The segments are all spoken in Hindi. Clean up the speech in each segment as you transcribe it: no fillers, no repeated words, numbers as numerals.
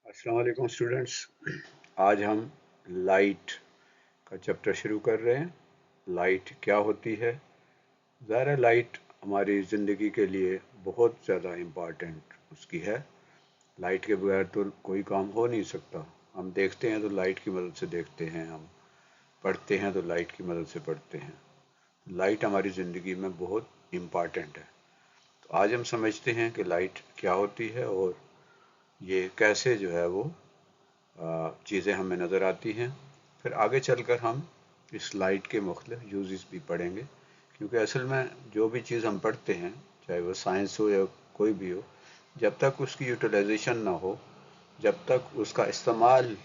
अस्सलाम वालेकुम स्टूडेंट्स। आज हम लाइट का चैप्टर शुरू कर रहे हैं। लाइट क्या होती है? ज़ाहिर है लाइट हमारी ज़िंदगी के लिए बहुत ज़्यादा इम्पॉर्टेंट उसकी है। लाइट के बगैर तो कोई काम हो नहीं सकता। हम देखते हैं तो लाइट की मदद से देखते हैं, हम पढ़ते हैं तो लाइट की मदद से पढ़ते हैं। लाइट हमारी ज़िंदगी में बहुत इम्पॉर्टेंट है। तो आज हम समझते हैं कि लाइट क्या होती है और ये कैसे जो है वो चीज़ें हमें नज़र आती हैं। फिर आगे चलकर हम इस लाइट के मुख्तलिफ यूज़ेस भी पढ़ेंगे, क्योंकि असल में जो भी चीज़ हम पढ़ते हैं, चाहे वो साइंस हो या कोई भी हो, जब तक उसकी यूटिलाइजेशन ना हो, जब तक उसका इस्तेमाल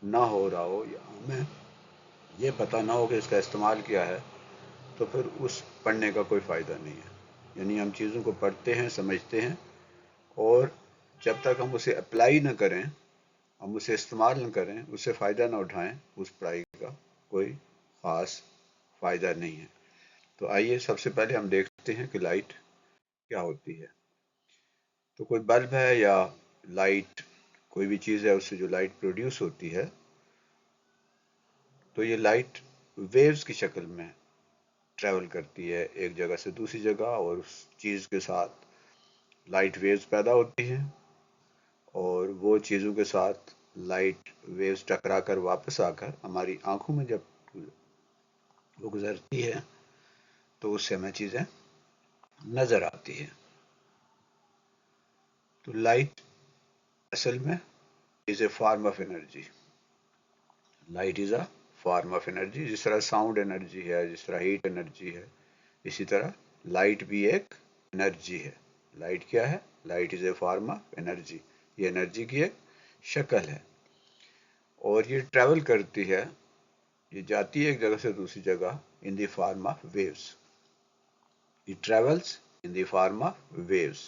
ना हो रहा हो या हमें ये पता ना हो कि इसका इस्तेमाल क्या है, तो फिर उस पढ़ने का कोई फ़ायदा नहीं है। यानी हम चीज़ों को पढ़ते हैं, समझते हैं, और जब तक हम उसे अप्लाई ना करें, हम उसे इस्तेमाल न करें, उससे फ़ायदा ना उठाएं, उस पढ़ाई का कोई ख़ास फ़ायदा नहीं है। तो आइए सबसे पहले हम देखते हैं कि लाइट क्या होती है। तो कोई बल्ब है या लाइट, कोई भी चीज़ है, उससे जो लाइट प्रोड्यूस होती है, तो ये लाइट वेव्स की शक्ल में ट्रैवल करती है एक जगह से दूसरी जगह, और उस चीज़ के साथ लाइट वेव्स पैदा होती हैं, और वो चीज़ों के साथ लाइट वेव्स टकरा कर वापस आकर हमारी आंखों में जब वो गुजरती है तो उससे हमें चीज़ें नज़र आती है। तो लाइट असल में is a form of energy. Light is a form of energy. जिस तरह साउंड एनर्जी है, जिस तरह हीट एनर्जी है, इसी तरह लाइट भी एक एनर्जी है। लाइट क्या है? Light is a form of energy. ये एनर्जी की एक शक्ल है, और ये ट्रैवल करती है, ये जाती है एक जगह से दूसरी जगह इन the form of waves. It travels in the form of waves.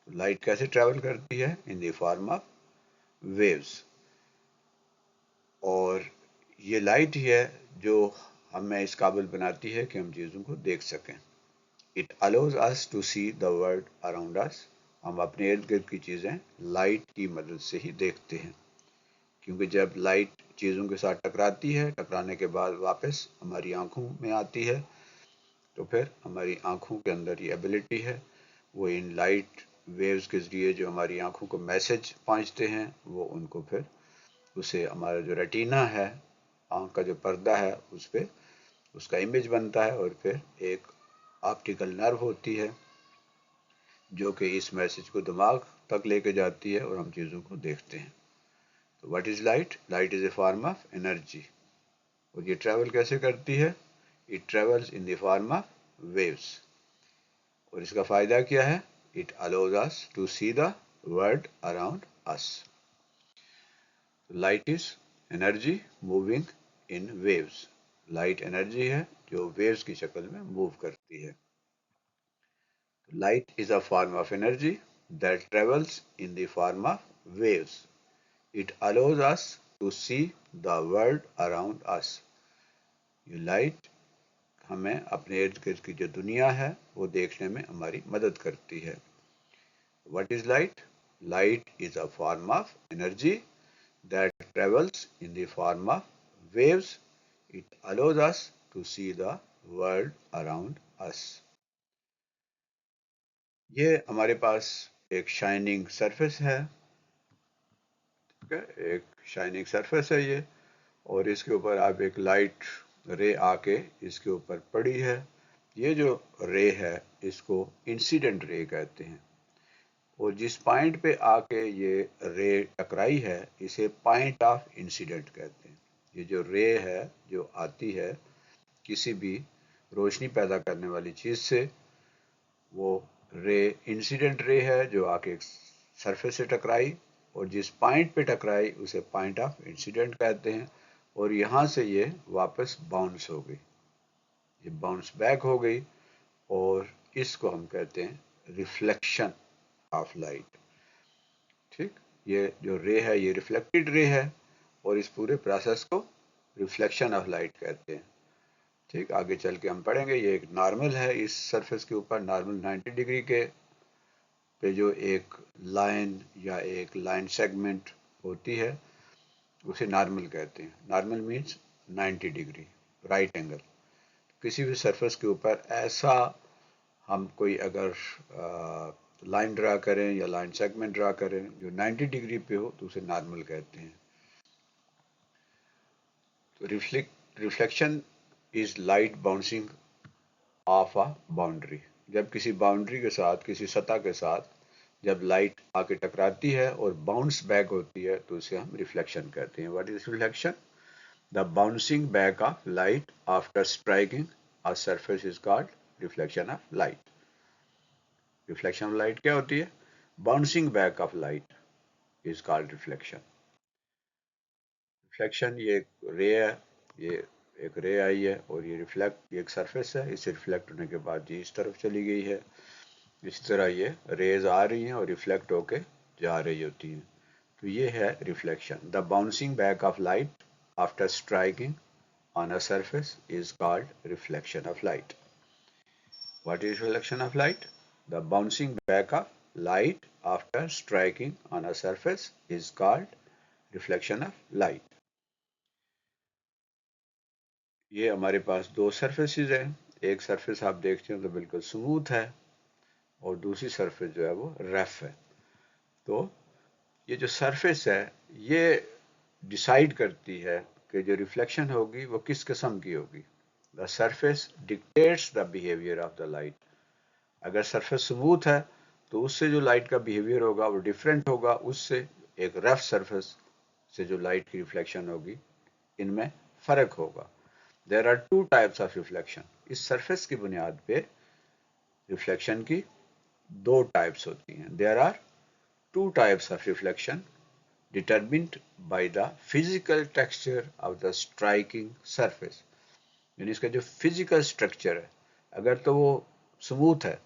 Light कैसे ट्रैवल करती है? इन द फॉर्म ऑफ वेव्स। और ये लाइट ही है जो हमें इस काबिल बनाती है कि हम चीज़ों को देख सकें। It allows us to see the world around us. हम अपने इर्द गिर्द की चीज़ें लाइट की मदद से ही देखते हैं, क्योंकि जब लाइट चीज़ों के साथ टकराती है, टकराने के बाद वापस हमारी आंखों में आती है, तो फिर हमारी आंखों के अंदर ये एबिलिटी है, वो इन लाइट वेव्स के ज़रिए जो हमारी आंखों को मैसेज पहुंचते हैं, वो उनको फिर उसे हमारा जो रेटिना है, आँख का जो पर्दा है, उस पर उसका इमेज बनता है, और फिर एक ऑप्टिकल नर्व होती है जो कि इस मैसेज को दिमाग तक लेके जाती है और हम चीज़ों को देखते हैं। तो what is light? Light is a form of energy. और ये ट्रैवल कैसे करती है? It travels in the form of waves. और इसका फ़ायदा क्या है? It allows us to see the world around us. Light is energy moving in waves. Light energy है जो वेव्स की शक्ल में मूव करती है। Light is a form of energy that travels in the form of waves. It allows us to see the world around us. ये लाइट हमें अपने इर्द गिर्द की जो दुनिया है वो देखने में हमारी मदद करती है। What is light? Light is a form of energy that travels in the form of waves. It allows us to see the world around us. ये हमारे पास एक शाइनिंग सरफेस है, ठीक है, एक शाइनिंग सरफेस है ये, और इसके ऊपर आप एक लाइट रे आके इसके ऊपर पड़ी है। ये जो रे है इसको इंसिडेंट रे कहते हैं, और जिस पॉइंट पे आके ये रे टकराई है इसे पॉइंट ऑफ इंसिडेंट कहते हैं। ये जो रे है जो आती है किसी भी रोशनी पैदा करने वाली चीज़ से, वो रे इंसिडेंट रे है जो आके एक सरफेस से टकराई, और जिस पॉइंट पे टकराई उसे पॉइंट ऑफ इंसिडेंट कहते हैं, और यहाँ से ये वापस बाउंस हो गई, ये बाउंस बैक हो गई, और इसको हम कहते हैं रिफ्लेक्शन ऑफ लाइट। ठीक, ये जो रे है ये रिफ्लेक्टेड रे है, और इस पूरे प्रोसेस को रिफ्लेक्शन ऑफ लाइट कहते हैं। ठीक, आगे चल के हम पढ़ेंगे। ये एक नॉर्मल है, इस सरफेस के ऊपर नॉर्मल 90 डिग्री के पे जो एक लाइन या एक लाइन सेगमेंट होती है उसे नॉर्मल कहते हैं। Normal means 90 degree right angle. किसी भी सरफेस के ऊपर ऐसा हम कोई अगर लाइन ड्रा करें या लाइन सेगमेंट ड्रा करें जो 90 डिग्री पे हो तो उसे नॉर्मल कहते हैं। तो reflection is light bouncing of a boundary. जब किसी बाउंड्री के साथ, किसी सतह के साथ जब लाइट आके टकराती है और बाउंस बैक होती है तो उसे हम रिफ्लेक्शन कहते हैं। What is reflection? The bouncing back of light after striking a surface is called reflection of light. Reflection of light क्या होती है? Bouncing back of light is called reflection. Reflection ये एक रे है, ये एक रे आई है और ये रिफ्लेक्ट, ये एक सरफेस है, इसे रिफ्लेक्ट होने के बाद ये इस तरफ चली गई है। इस तरह ये रेज आ रही हैं और रिफ्लेक्ट होके जा रही होती हैं। तो ये है reflection. The bouncing back of light after striking on a surface is called reflection of light. What is reflection of light? The bouncing back of light after striking on a surface is called reflection of light. ये हमारे पास दो सरफेसेस हैं। एक सरफेस आप देखते हैं तो बिल्कुल स्मूथ है और दूसरी सरफेस जो है वो रफ है। तो ये जो सरफेस है ये डिसाइड करती है कि जो रिफ्लेक्शन होगी वो किस किस्म की होगी। The surface dictates the behaviour of the light. अगर सरफेस स्मूथ है तो उससे जो लाइट का बिहेवियर होगा वो डिफरेंट होगा उससे एक रफ सरफेस से जो लाइट की रिफ्लेक्शन होगी, इनमें फर्क होगा। There are two types of reflection. इस सरफेस की बुनियाद पे रिफ्लेक्शन की दो टाइप्स होती हैं। There are two types of reflection determined by the physical texture of the striking surface. यानी इसका जो फिजिकल स्ट्रक्चर है, अगर तो वो स्मूथ है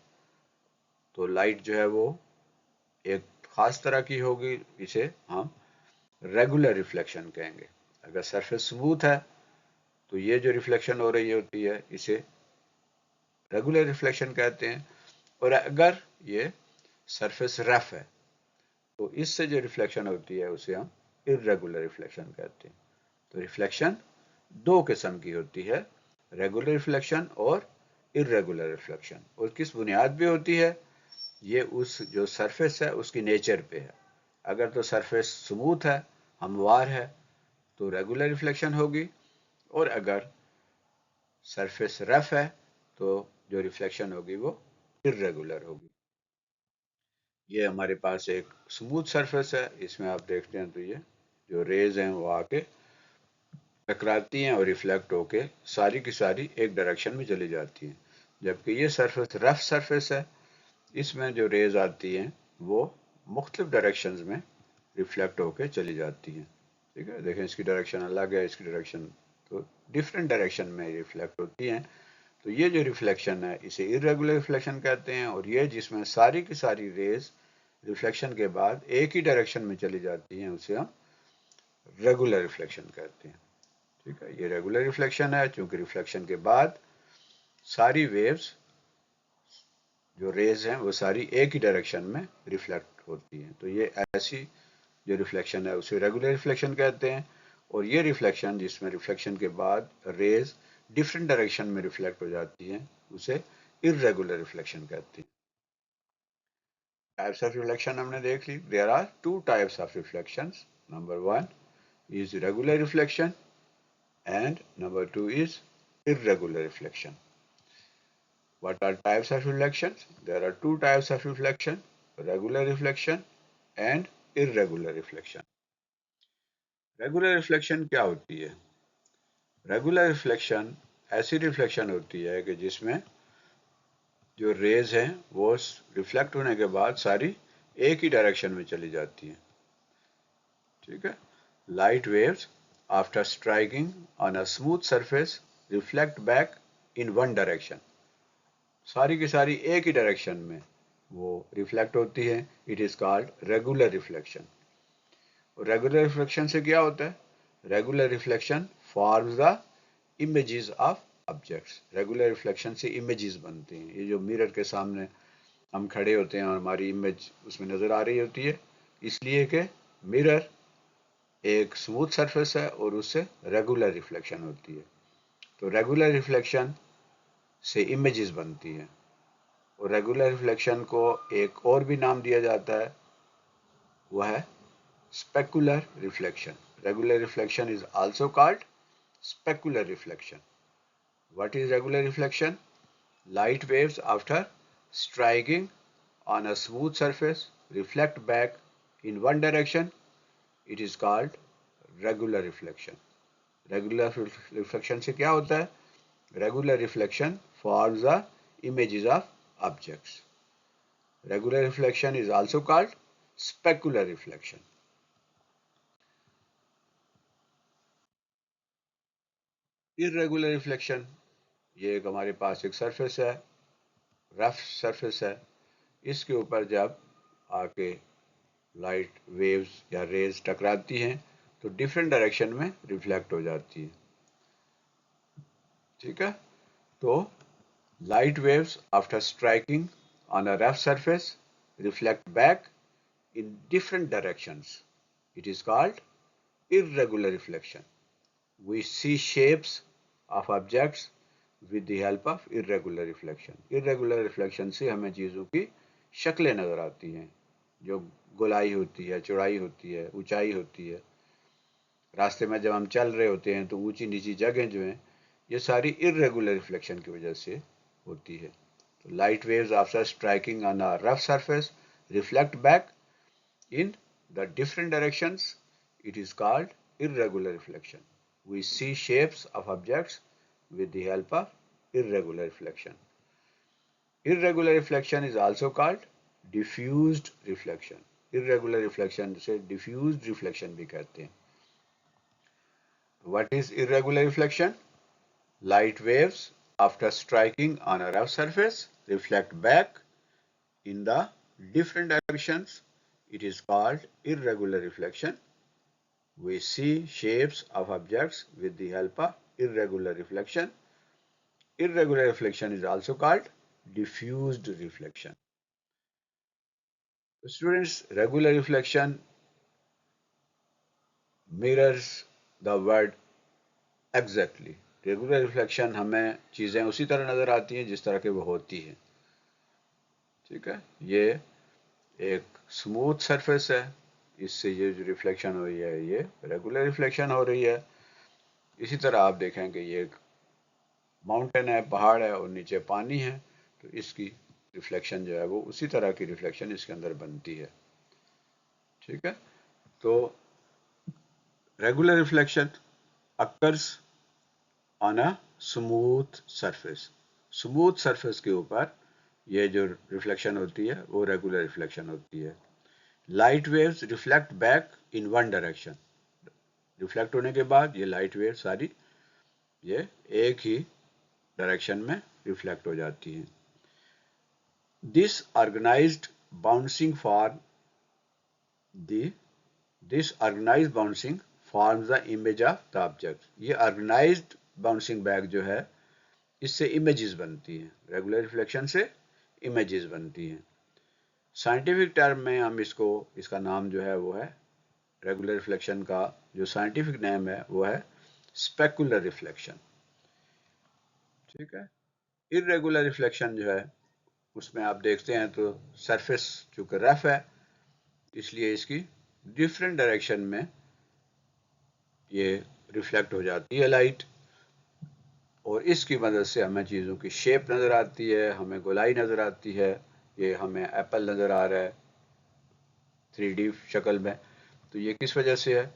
तो लाइट जो है वो एक खास तरह की होगी, इसे हम रेगुलर रिफ्लेक्शन कहेंगे। अगर सरफेस स्मूथ है तो ये जो रिफ्लेक्शन हो रही होती है इसे रेगुलर रिफ्लेक्शन कहते हैं। और अगर ये सरफेस रफ है तो इससे जो रिफ्लेक्शन होती है उसे हम इर्रेगुलर रिफ्लेक्शन कहते हैं। तो रिफ्लेक्शन दो किस्म की होती है, रेगुलर रिफ्लेक्शन और इर्रेगुलर रिफ्लेक्शन। और किस बुनियाद पे होती है? ये उस जो सरफेस है उसकी नेचर पे है। अगर तो सरफेस स्मूथ है, हमवार है, तो रेगुलर रिफ्लेक्शन होगी। और अगर सरफेस रफ है तो जो रिफ्लेक्शन होगी वो इर्रेगुलर होगी। ये हमारे पास एक स्मूथ सरफेस है, इसमें आप देखते हैं तो ये जो रेज हैं वो आके टकराती हैं और रिफ्लेक्ट होके सारी की सारी एक डायरेक्शन में चली जाती हैं। जबकि ये सरफेस रफ सरफेस है, इसमें जो रेज आती हैं वो मुख्तलिफ डायरेक्शंस में रिफ्लेक्ट होके चली जाती हैं। ठीक है, देखें इसकी डायरेक्शन अलग है, इसकी डायरेक्शन तो डिफरेंट डायरेक्शन में रिफ्लेक्ट होती हैं। तो ये जो रिफ्लेक्शन है इसे इर्रेगुलर रिफ्लेक्शन कहते हैं। और ये जिसमें सारी की सारी रेज रिफ्लेक्शन के बाद एक ही डायरेक्शन में चली जाती हैं उसे हम रेगुलर रिफ्लेक्शन कहते हैं। ठीक है, ये रेगुलर रिफ्लेक्शन है क्योंकि रिफ्लेक्शन के बाद सारी वेव्स जो रेज हैं वो सारी एक ही डायरेक्शन में रिफ्लेक्ट होती हैं। तो ये ऐसी जो रिफ्लेक्शन है उसे रेगुलर रिफ्लेक्शन कहते हैं। और ये रिफ्लेक्शन जिसमें रिफ्लेक्शन के बाद रेज डिफरेंट डायरेक्शन में रिफ्लेक्ट हो जाती हैं उसे इर्रेगुलर रिफ्लेक्शन कहते हैं। टाइप्स ऑफ रिफ्लेक्शन हमने देख ली। There are two types of reflections. Number one is regular reflection and number two is irregular reflection. What are types of reflections? There are two types of reflection, regular reflection and irregular reflection. Regular reflection क्या होती है? Regular reflection ऐसी रिफ्लेक्शन होती है कि जिसमें जो रेज हैं वो रिफ्लेक्ट होने के बाद सारी एक ही डायरेक्शन में चली जाती हैं। ठीक है, light waves after striking on a smooth surface reflect back in one direction. सारी की सारी एक ही डायरेक्शन में वो रिफ्लेक्ट होती है। It is called regular reflection. और रेगुलर रिफ्लेक्शन से क्या होता है? Regular reflection forms the images of objects. Regular reflection से इमेजेस बनती हैं। ये जो मिरर के सामने हम खड़े होते हैं और हमारी इमेज उसमें नजर आ रही होती है, इसलिए कि मिरर एक स्मूथ सरफेस है और उससे रेगुलर रिफ्लेक्शन होती है। तो रेगुलर रिफ्लेक्शन से इमेजेस बनती हैं और रेगुलर रिफ्लेक्शन को एक और भी नाम दिया जाता है, वह है specular reflection. Regular reflection is also called specular reflection. What is regular reflection? Light waves after striking on a smooth surface reflect back in one direction. It is called regular reflection. Regular reflection से क्या होता है? Regular reflection forms the images of objects. Regular reflection is also called specular reflection. Irregular reflection, ये एक हमारे पास एक सरफेस है, रफ सरफेस है, इसके ऊपर जब आके लाइट वेव्स या रेज टकराती हैं तो डिफरेंट डायरेक्शन में रिफ्लेक्ट हो जाती है। ठीक है, तो light waves after striking on a rough surface reflect back in different directions. It is called irregular reflection. We see shapes of objects with the help of irregular reflection. Irregular reflection से हमें चीज़ों की शक्लें नज़र आती हैं, जो गोलाई होती है, चौड़ाई होती है, ऊंचाई होती है। रास्ते में जब हम चल रहे होते हैं तो ऊंची नीची जगह जो हैं, ये सारी इरेगुलर रिफ्लेक्शन की वजह से होती है। तो light waves after striking on a rough surface reflect back in the different directions. It is called irregular reflection. We see shapes of objects with the help of irregular reflection. Irregular reflection is also called diffused reflection. Irregular reflection से diffused reflection भी कहते हैं। What is irregular reflection? Light waves after striking on a rough surface reflect back in the different directions. It is called irregular reflection. We see shapes of objects with the help of irregular reflection. Irregular reflection is also called diffused reflection. Students, regular reflection mirrors the word exactly. Regular reflection हमें चीज़ें उसी तरह नज़र आती हैं जिस तरह की वो होती हैं। ठीक है, ये एक स्मूथ सरफेस है, इससे ये जो रिफ्लेक्शन हो रही है ये रेगुलर रिफ्लेक्शन हो रही है। इसी तरह आप देखें कि ये एक माउंटेन है, पहाड़ है और नीचे पानी है, तो इसकी रिफ्लेक्शन जो है वो उसी तरह की रिफ्लेक्शन इसके अंदर बनती है। ठीक है, तो regular reflection occurs on a smooth surface. Smooth surface के ऊपर ये जो रिफ्लेक्शन होती है वो रेगुलर रिफ्लेक्शन होती है। Light waves reflect back in one direction. Reflect होने के बाद ये लाइट वेव सारी ये एक ही डायरेक्शन में रिफ्लेक्ट हो जाती हैं। This organized bouncing form this organized bouncing forms the image of the object. ये organized bouncing back जो है इससे images बनती हैं, रेगुलर रिफ्लेक्शन से images बनती हैं। साइंटिफिक टर्म में हम इसका नाम जो है वो है, रेगुलर रिफ्लेक्शन का जो साइंटिफिक नेम है वो है स्पेकुलर रिफ्लेक्शन। ठीक है, इरेगुलर रिफ्लेक्शन जो है उसमें आप देखते हैं तो सरफेस चूंकि रफ है इसलिए इसकी डिफरेंट डायरेक्शन में ये रिफ्लेक्ट हो जाती है लाइट, और इसकी मदद से हमें चीज़ों की शेप नज़र आती है, हमें गोलाई नज़र आती है। ये हमें एप्पल नज़र आ रहा है 3D शक्ल में, तो ये किस वजह से है?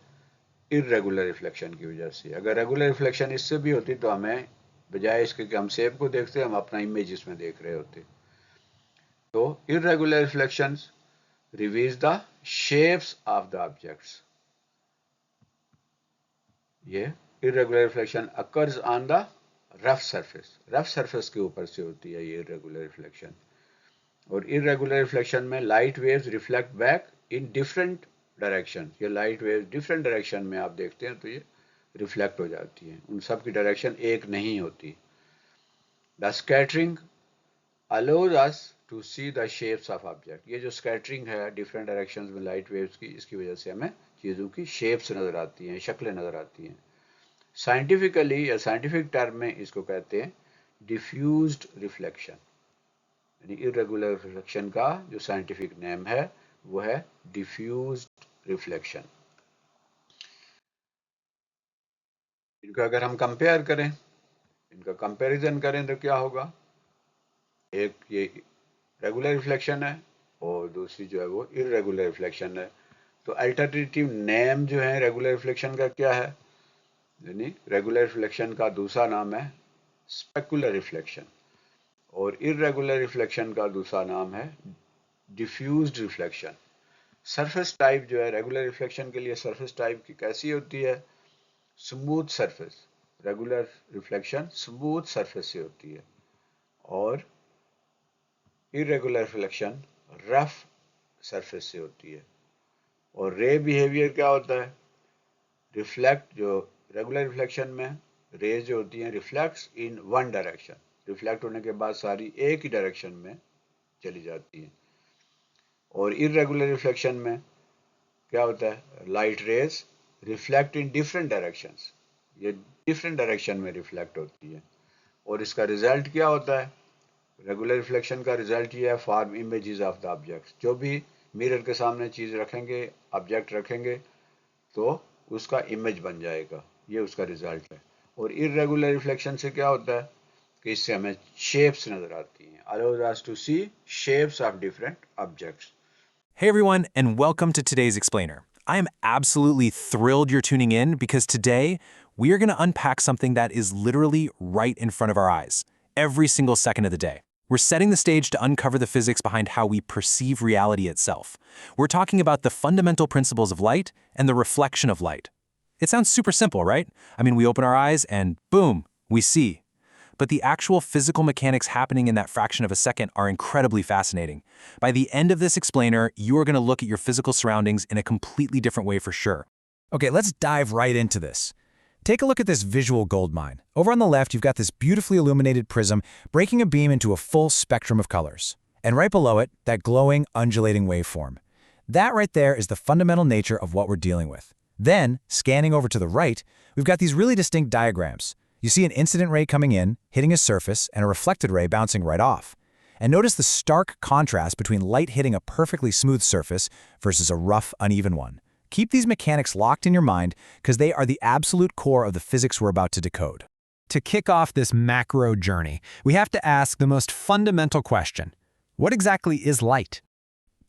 इरेगुलर रिफ्लेक्शन की वजह से। अगर रेगुलर रिफ्लेक्शन इससे भी होती तो हमें बजाय इसके कि हम शेप को देखते हम अपना इमेज इसमें देख रहे होते। तो irregular reflections reveals the shapes of the objects. ये irregular reflection occurs on the rough surface. rough surface के ऊपर से होती है ये irregular reflection। और irregular reflection में light waves reflect back in different direction. ये light waves different direction में आप देखते हैं तो ये रिफ्लेक्ट हो जाती हैं, उन सब की डायरेक्शन एक नहीं होती। The scattering allows us to see the shapes of object. ये जो स्कैटरिंग है डिफरेंट डायरेक्शंस में लाइट वेव्स की, इसकी वजह से हमें चीज़ों की शेप्स नज़र आती हैं, शक्लें नज़र आती हैं। साइंटिफिकली या साइंटिफिक टर्म में इसको कहते हैं डिफ्यूज्ड रिफ्लेक्शन, यानी इरेगुलर रिफ्लेक्शन का जो साइंटिफिक नेम है वो है डिफ्यूज्ड रिफ्लेक्शन। इनका अगर हम कंपेयर करें, इनका कंपैरिजन करें तो क्या होगा, एक ये रेगुलर रिफ्लेक्शन है और दूसरी जो है वो इरेगुलर रिफ्लेक्शन है। तो अल्टरनेटिव नेम जो है रेगुलर रिफ्लेक्शन का क्या है, यानी रेगुलर रिफ्लेक्शन का दूसरा नाम है स्पेकुलर रिफ्लेक्शन और इरेगुलर रिफ्लेक्शन का दूसरा नाम है डिफ्यूज्ड रिफ्लेक्शन। सरफेस टाइप जो है रेगुलर रिफ्लेक्शन के लिए सरफेस टाइप की कैसी होती है, smooth surface. Regular reflection smooth surface से होती है और इरेगुलर रिफ्लेक्शन रफ सरफेस से होती है। और रे बिहेवियर क्या होता है, रिफ्लेक्ट, जो रेगुलर रिफ्लेक्शन में रेज जो होती हैं reflects in one direction, reflect होने के बाद सारी एक ही डायरेक्शन में चली जाती हैं। और इरेगुलर रिफ्लेक्शन में क्या होता है, light rays reflect in different directions, ये डिफरेंट डायरेक्शन में रिफ्लेक्ट होती है। और इसका रिजल्ट क्या होता है, रेगुलर रिफ्लेक्शन का रिजल्ट ये है form images of the objects. जो भी मिरर के सामने चीज़ रखेंगे, ऑब्जेक्ट रखेंगे तो उसका इमेज बन जाएगा, ये उसका रिजल्ट है। और इरेगुलर रिफ्लेक्शन से क्या होता है कि इससे हमें शेप्स नजर आती हैं, allows us to see shapes of different objects. Hey everyone, and welcome to today's Explainer. I am absolutely thrilled you're tuning in because today we are going to unpack something that is literally right in front of our eyes, every single second of the day. We're setting the stage to uncover the physics behind how we perceive reality itself. We're talking about the fundamental principles of light and the reflection of light. It sounds super simple, right? I mean, we open our eyes and boom, we see. But the actual physical mechanics happening in that fraction of a second are incredibly fascinating. By the end of this explainer, you are going to look at your physical surroundings in a completely different way for sure. Okay, let's dive right into this. Take a look at this visual gold mine. Over on the left, you've got this beautifully illuminated prism breaking a beam into a full spectrum of colors. And right below it, that glowing, undulating waveform. That right there is the fundamental nature of what we're dealing with. Then, scanning over to the right, we've got these really distinct diagrams. You see an incident ray coming in, hitting a surface, and a reflected ray bouncing right off. And notice the stark contrast between light hitting a perfectly smooth surface versus a rough, uneven one. Keep these mechanics locked in your mind because they are the absolute core of the physics we're about to decode. To kick off this macro journey, we have to ask the most fundamental question. What exactly is light?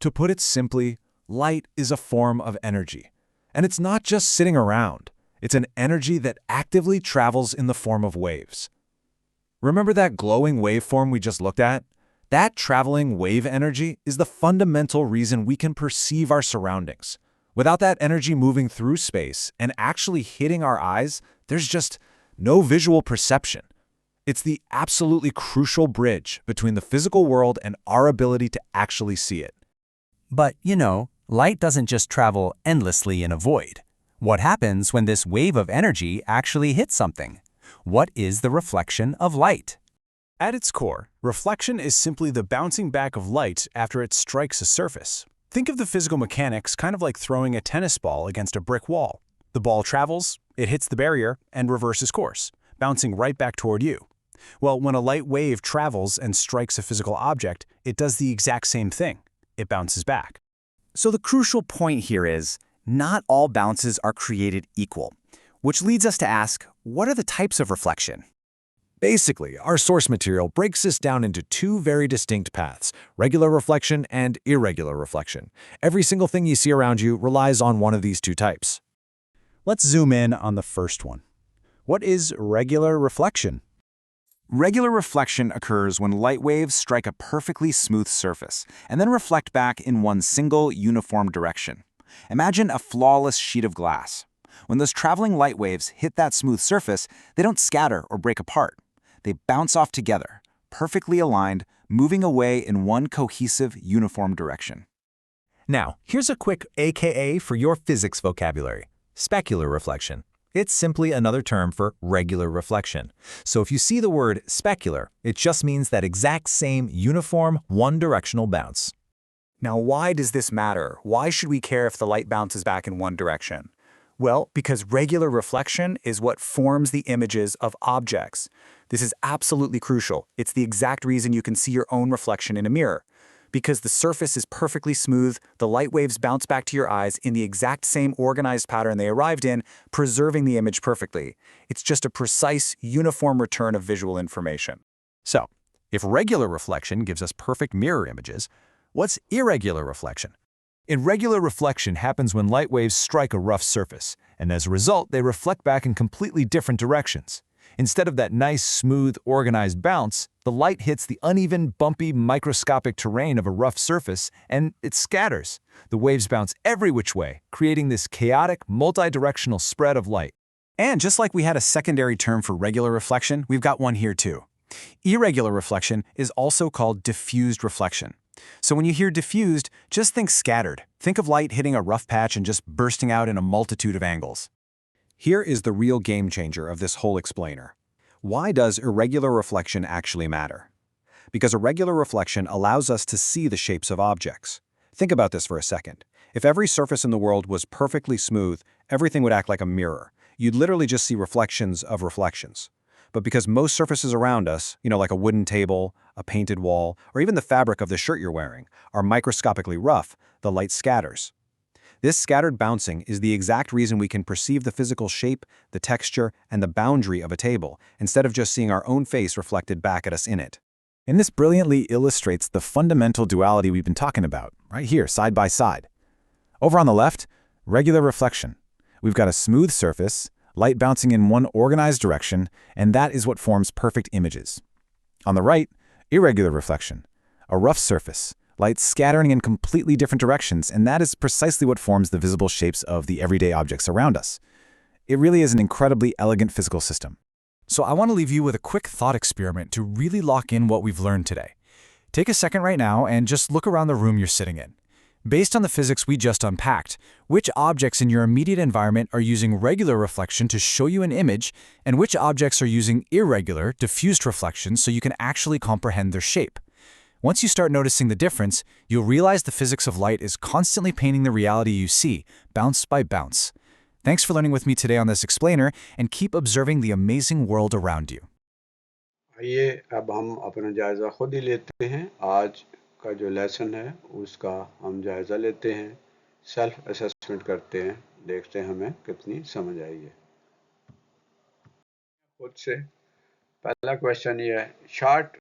To put it simply, light is a form of energy. And it's not just sitting around. It's an energy that actively travels in the form of waves. Remember that glowing waveform we just looked at? That traveling wave energy is the fundamental reason we can perceive our surroundings. Without that energy moving through space and actually hitting our eyes, there's just no visual perception. It's the absolutely crucial bridge between the physical world and our ability to actually see it. But, light doesn't just travel endlessly in a void. What happens when this wave of energy actually hits something? What is the reflection of light? At its core, reflection is simply the bouncing back of light after it strikes a surface. Think of the physical mechanics kind of like throwing a tennis ball against a brick wall. The ball travels, it hits the barrier, and reverses course, bouncing right back toward you. Well, when a light wave travels and strikes a physical object, it does the exact same thing. It bounces back. So the crucial point here is, not all bounces are created equal, which leads us to ask, what are the types of reflection? Basically, our source material breaks this down into two very distinct paths, regular reflection and irregular reflection. Every single thing you see around you relies on one of these two types. Let's zoom in on the first one. What is regular reflection? Regular reflection occurs when light waves strike a perfectly smooth surface and then reflect back in one single, uniform direction. Imagine a flawless sheet of glass. When those traveling light waves hit that smooth surface, they don't scatter or break apart. They bounce off together, perfectly aligned, moving away in one cohesive, uniform direction. Now, here's a quick AKA for your physics vocabulary. Specular reflection. It's simply another term for regular reflection. So if you see the word specular, it just means that exact same uniform, one-directional bounce. Now, why does this matter? Why should we care if the light bounces back in one direction? Well, because regular reflection is what forms the images of objects. This is absolutely crucial. It's the exact reason you can see your own reflection in a mirror. Because the surface is perfectly smooth, the light waves bounce back to your eyes in the exact same organized pattern they arrived in, preserving the image perfectly. It's just a precise, uniform return of visual information. So, if regular reflection gives us perfect mirror images, what's irregular reflection? Irregular reflection happens when light waves strike a rough surface, and as a result, they reflect back in completely different directions. Instead of that nice, smooth, organized bounce, the light hits the uneven, bumpy, microscopic terrain of a rough surface, and it scatters. The waves bounce every which way, creating this chaotic, multi-directional spread of light. And just like we had a secondary term for regular reflection, we've got one here too. Irregular reflection is also called diffused reflection. So when you hear diffused, just think scattered. Think of light hitting a rough patch and just bursting out in a multitude of angles. Here is the real game changer of this whole explainer. Why does irregular reflection actually matter? Because irregular reflection allows us to see the shapes of objects. Think about this for a second. If every surface in the world was perfectly smooth, everything would act like a mirror. You'd literally just see reflections of reflections. But because most surfaces around us, like a wooden table, a painted wall, or even the fabric of the shirt you're wearing, are microscopically rough, the light scatters. This scattered bouncing is the exact reason we can perceive the physical shape, the texture, and the boundary of a table, instead of just seeing our own face reflected back at us in it. And this brilliantly illustrates the fundamental duality we've been talking about, right here, side by side. Over on the left, regular reflection. We've got a smooth surface, light bouncing in one organized direction, and that is what forms perfect images. On the right, irregular reflection. A rough surface, light scattering in completely different directions, and that is precisely what forms the visible shapes of the everyday objects around us. It really is an incredibly elegant physical system. So I want to leave you with a quick thought experiment to really lock in what we've learned today. Take a second right now and just look around the room you're sitting in. Based on the physics we just unpacked, which objects in your immediate environment are using regular reflection to show you an image, and which objects are using irregular, diffused reflection so you can actually comprehend their shape? Once you start noticing the difference, you'll realize the physics of light is constantly painting the reality you see, bounce by bounce. Thanks for learning with me today on this explainer, and keep observing the amazing world around you. आइए अब हम अपना जायज़ा खुद ही लेते हैं। आज का जो लेसन है उसका हम जायज़ा लेते हैं, सेल्फ असेसमेंट करते हैं, देखते हैं हमें कितनी समझ आई है। खुद से पहला क्वेश्चन ये है, शॉर्ट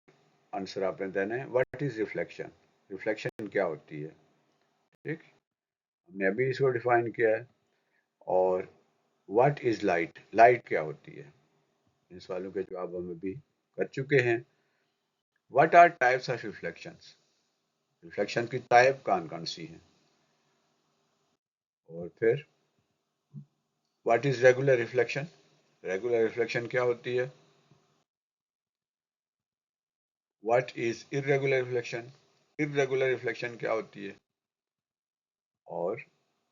आंसर आपने देना है, व्हाट इज रिफ्लेक्शन? रिफ्लेक्शन क्या होती है? ठीक, हमने अभी इसको डिफाइन किया है। और व्हाट इज लाइट? लाइट क्या होती है? इन सवालों के जवाब हम अभी कर चुके हैं। What are types of reflections? Reflection की टाइप कौन कौन सी है? और फिर what is regular reflection? Regular reflection क्या होती है? What is irregular reflection? Irregular reflection क्या होती है? और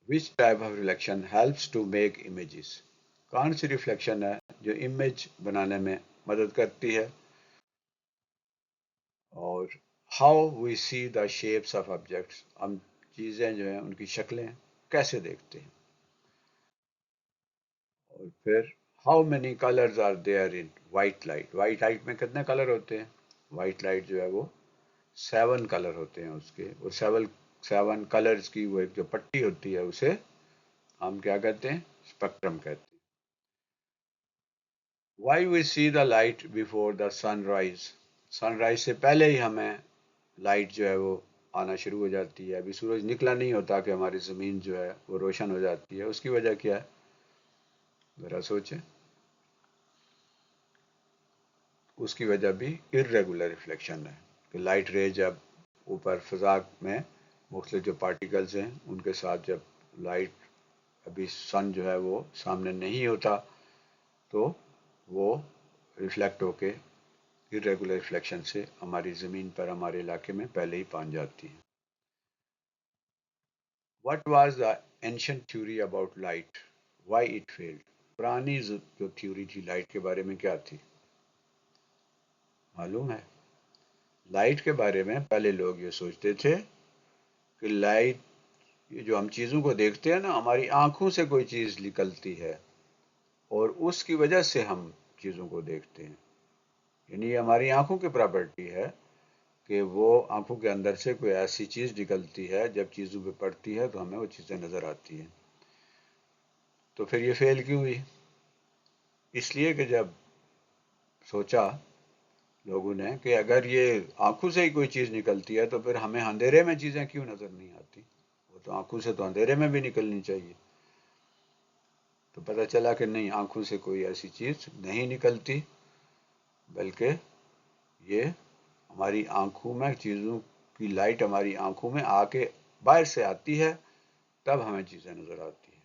which type of reflection helps to make images? कौन सी रिफ्लेक्शन है जो इमेज बनाने में मदद करती है? और how we see the shapes of objects, हम चीज़ें जो हैं उनकी शक्लें कैसे देखते हैं? और फिर how many colours are there in white light? White light में कितने कलर होते हैं? वाइट लाइट जो है वो 7 कलर होते हैं उसके। वो 7 कलर्स की वो एक जो पट्टी होती है उसे हम क्या कहते हैं? स्पेक्ट्रम कहते हैं। Why we see the light before the sunrise? Sunrise से पहले ही हमें लाइट जो है वो आना शुरू हो जाती है। अभी सूरज निकला नहीं होता कि हमारी ज़मीन जो है वो रोशन हो जाती है। उसकी वजह क्या है? ज़रा सोचें। उसकी वजह भी इर्रेगुलर रिफ्लेक्शन है कि लाइट रे जब ऊपर फ़ज़ा में मुख्तलिफ जो पार्टिकल्स हैं उनके साथ जब लाइट, अभी सन जो है वो सामने नहीं होता, तो वो रिफ्लेक्ट होके इर्रेगुलर रिफ्लेक्शन से हमारी ज़मीन पर, हमारे इलाके में पहले ही पहुंच जाती है। What was the ancient theory about light? Why it failed? पुरानी जो थ्योरी थी लाइट के बारे में क्या थी? मालूम है? लाइट के बारे में पहले लोग ये सोचते थे कि लाइट, ये जो हम चीज़ों को देखते हैं ना, हमारी आंखों से कोई चीज़ निकलती है और उसकी वजह से हम चीज़ों को देखते हैं। यानी ये हमारी आंखों की प्रॉपर्टी है कि वो आंखों के अंदर से कोई ऐसी चीज़ निकलती है, जब चीज़ों पे पड़ती है तो हमें वो चीज़ें नज़र आती हैं। तो फिर ये फेल क्यों हुई? इसलिए कि जब सोचा लोगों ने कि अगर ये आंखों से ही कोई चीज़ निकलती है तो फिर हमें अंधेरे में चीज़ें क्यों नज़र नहीं आती? वो तो आंखों से तो अंधेरे में भी निकलनी चाहिए। तो पता चला कि नहीं, आंखों से कोई ऐसी चीज़ नहीं निकलती, बल्कि ये हमारी आंखों में चीज़ों की लाइट हमारी आंखों में आके बाहर से आती है, तब हमें चीज़ें नज़र आती हैं।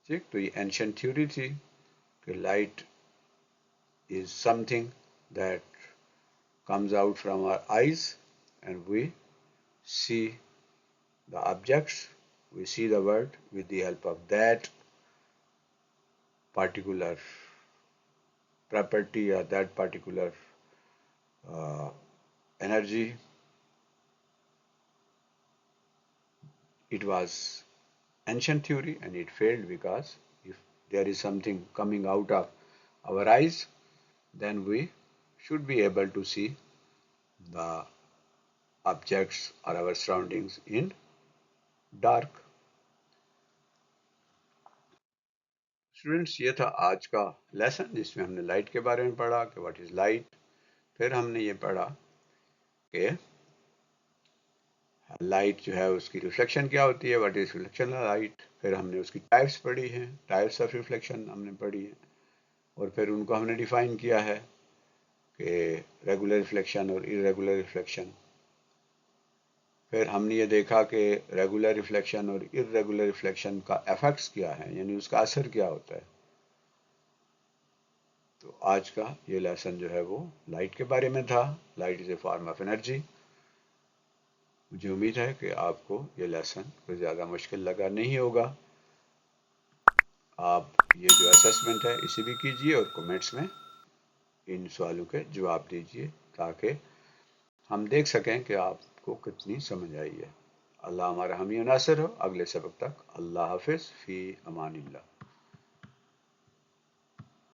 ठीक, तो ये एंशिएंट थ्योरी थी कि light is something that comes out from our eyes and we see the objects, we see the world with the help of that particular property or that particular energy. It was ancient theory and it failed because if there is something coming out of our eyes, then we should be able to see the objects or our surroundings in dark. Students, ये था आज का लेसन जिसमें हमने लाइट के बारे में पढ़ा कि व्हाट इज़ लाइट। फिर हमने ये पढ़ा कि लाइट जो है उसकी रिफ्लेक्शन क्या होती है, what is reflection of light. फिर हमने उसकी टाइप्स पढ़ी हैं, टाइप्स ऑफ रिफ्लेक्शन हमने पढ़ी है, और फिर उनको हमने डिफाइन किया है कि रेगुलर रिफ्लेक्शन और इरेगुलर रिफ्लेक्शन। फिर हमने ये देखा कि रेगुलर रिफ्लेक्शन और इरेगुलर रिफ्लेक्शन का इफेक्ट्स क्या है, यानी उसका असर क्या होता है। तो आज का ये लेसन जो है वो लाइट के बारे में था। Light is a form of energy. मुझे उम्मीद है कि आपको ये लेसन कोई ज़्यादा मुश्किल लगा नहीं होगा। आप ये जो असेसमेंट है इसे भी कीजिए और कमेंट्स में इन सवालों के जवाब दीजिए, ताकि हम देख सकें कि आपको कितनी समझ आई है। अल्लाह हमारा हामी नासिर हो। अगले सबक तक अल्लाह हाफिज़, फ़ी अमानिल्लाह।